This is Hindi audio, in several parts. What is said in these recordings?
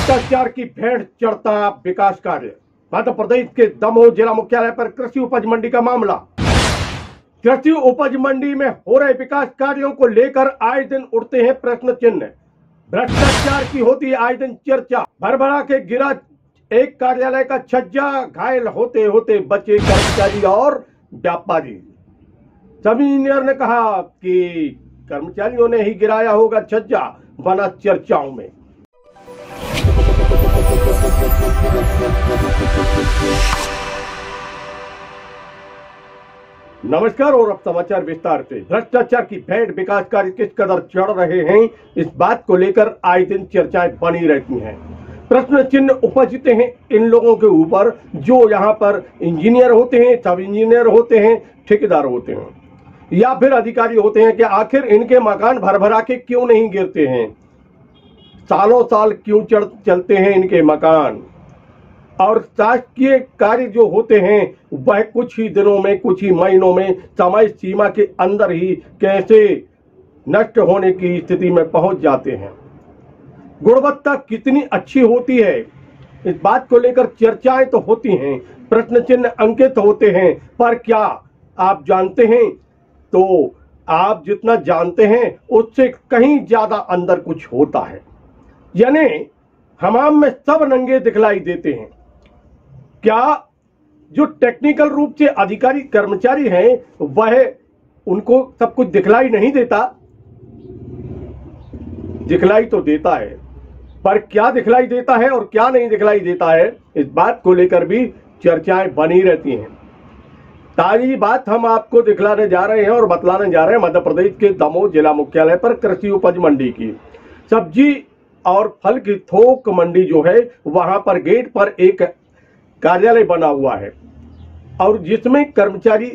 भ्रष्टाचार की भेड़ चढ़ता विकास कार्य। मध्य प्रदेश के दमोह जिला मुख्यालय पर कृषि उपज मंडी का मामला। कृषि उपज मंडी में हो रहे विकास कार्यों को लेकर आए दिन उठते हैं प्रश्न चिन्ह। भ्रष्टाचार की होती है आए दिन चर्चा। भरभरा के गिरा एक कार्यालय का छज्जा, घायल होते होते बचे कर्मचारी और व्यापारी। सब इंजीनियर ने कहा कि कर्मचारियों ने ही गिराया होगा छज्जा, बना चर्चाओं में। नमस्कार और अब समाचार विस्तार से। भ्रष्टाचार की भेड़ विकास कार्य किस कदर चढ़ रहे हैं, इस बात को लेकर आए दिन चर्चाएं बनी रहती हैं। प्रश्न चिन्ह उपजते हैं इन लोगों के ऊपर जो यहाँ पर इंजीनियर होते हैं, सब इंजीनियर होते हैं, ठेकेदार होते हैं या फिर अधिकारी होते हैं कि आखिर इनके मकान भरभरा के क्यों नहीं गिरते हैं, सालों साल क्यों चलते हैं इनके मकान, और शासकीय कार्य जो होते हैं वह कुछ ही दिनों में, कुछ ही महीनों में, समय सीमा के अंदर ही कैसे नष्ट होने की स्थिति में पहुंच जाते हैं। गुणवत्ता कितनी अच्छी होती है, इस बात को लेकर चर्चाएं तो होती हैं, प्रश्न चिन्ह अंकित होते हैं, पर क्या आप जानते हैं? तो आप जितना जानते हैं उससे कहीं ज्यादा अंदर कुछ होता है। यानी हमाम में सब नंगे दिखलाई देते हैं। क्या जो टेक्निकल रूप से अधिकारी कर्मचारी हैं वह उनको सब कुछ दिखलाई नहीं देता? दिखलाई तो देता है, पर क्या दिखलाई देता है और क्या नहीं दिखलाई देता है, इस बात को लेकर भी चर्चाएं बनी रहती हैं। ताजी बात हम आपको दिखलाने जा रहे हैं और बतलाने जा रहे हैं मध्य प्रदेश के दमोह जिला मुख्यालय पर कृषि उपज मंडी की। सब्जी और फल की थोक मंडी जो है वहां पर गेट पर एक कार्यालय बना हुआ है और जिसमें कर्मचारी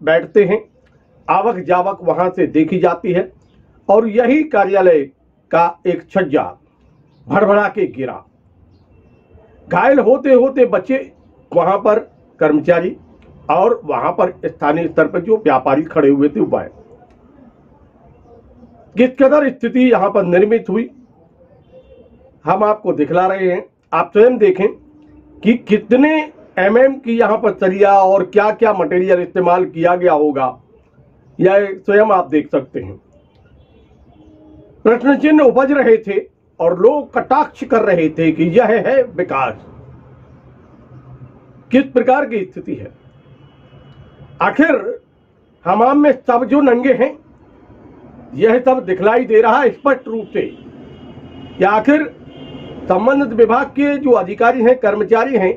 बैठते हैं, आवक जावक वहां से देखी जाती है और यही कार्यालय का एक छज्जा भरभरा के गिरा, घायल होते होते बचे वहां पर कर्मचारी और वहां पर स्थानीय स्तर पर जो व्यापारी खड़े हुए थे वह। किस कदर स्थिति यहां पर निर्मित हुई हम आपको दिखला रहे हैं। आप स्वयं देखें कि कितने mm की यहां पर सरिया और क्या क्या मटेरियल इस्तेमाल किया गया होगा, यह स्वयं आप देख सकते हैं। प्रश्न चिन्ह उपज रहे थे और लोग कटाक्ष कर रहे थे कि यह है विकास। किस प्रकार की स्थिति है? आखिर हमाम में सब जो नंगे हैं यह सब दिखलाई दे रहा है स्पष्ट रूप से, या आखिर संबंधित विभाग के जो अधिकारी हैं, कर्मचारी हैं,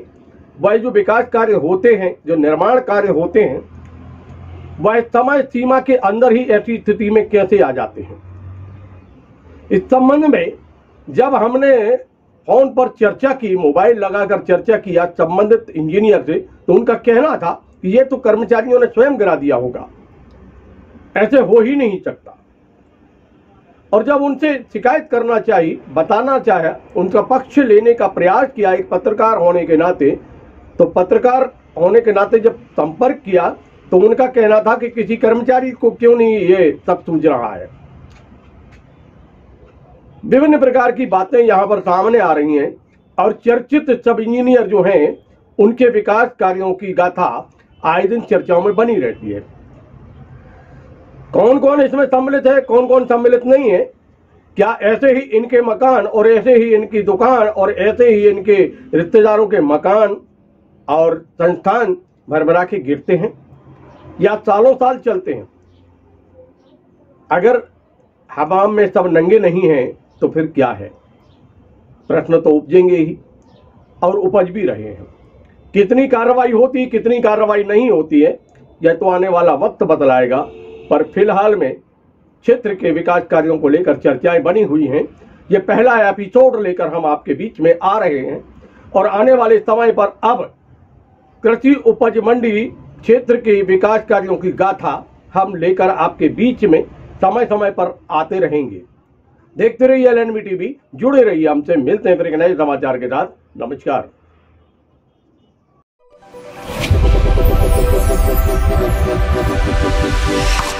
वह जो विकास कार्य होते हैं, जो निर्माण कार्य होते हैं, वह समय सीमा के अंदर ही ऐसी स्थिति में कैसे आ जाते हैं? इस संबंध में जब हमने फोन पर चर्चा की, मोबाइल लगाकर चर्चा किया संबंधित इंजीनियर से, तो उनका कहना था कि ये तो कर्मचारियों ने स्वयं गिरा दिया होगा, ऐसे हो ही नहीं सकता। और जब उनसे शिकायत करना चाहिए, बताना चाहे, उनका पक्ष लेने का प्रयास किया एक पत्रकार होने के नाते, तो पत्रकार होने के नाते जब संपर्क किया तो उनका कहना था कि किसी कर्मचारी को क्यों नहीं ये सब सूझ रहा है। विभिन्न प्रकार की बातें यहां पर सामने आ रही हैं और चर्चित सब इंजीनियर जो हैं उनके विकास कार्यों की गाथा आए दिन चर्चाओं में बनी रहती है। कौन कौन इसमें सम्मिलित है, कौन कौन सम्मिलित नहीं है, क्या ऐसे ही इनके मकान और ऐसे ही इनकी दुकान और ऐसे ही इनके रिश्तेदारों के मकान और संस्थान भरभरा के गिरते हैं या सालों साल चलते हैं? अगर हवाम में सब नंगे नहीं हैं तो फिर क्या है? प्रश्न तो उपजेंगे ही और उपज भी रहे हैं। कितनी कार्रवाई होती, कितनी कार्रवाई नहीं होती है, यह तो आने वाला वक्त बतलाएगा। पर फिलहाल में क्षेत्र के विकास कार्यों को लेकर चर्चाएं बनी हुई हैं। ये पहला एपिसोड लेकर हम आपके बीच में आ रहे हैं और आने वाले समय पर अब कृषि उपज मंडी क्षेत्र के विकास कार्यों की गाथा हम लेकर आपके बीच में समय समय पर आते रहेंगे। देखते रहिए LNB TV, जुड़े रहिए हमसे। मिलते हैं फिर एक नए समाचार के साथ। नमस्कार। We'll be right back.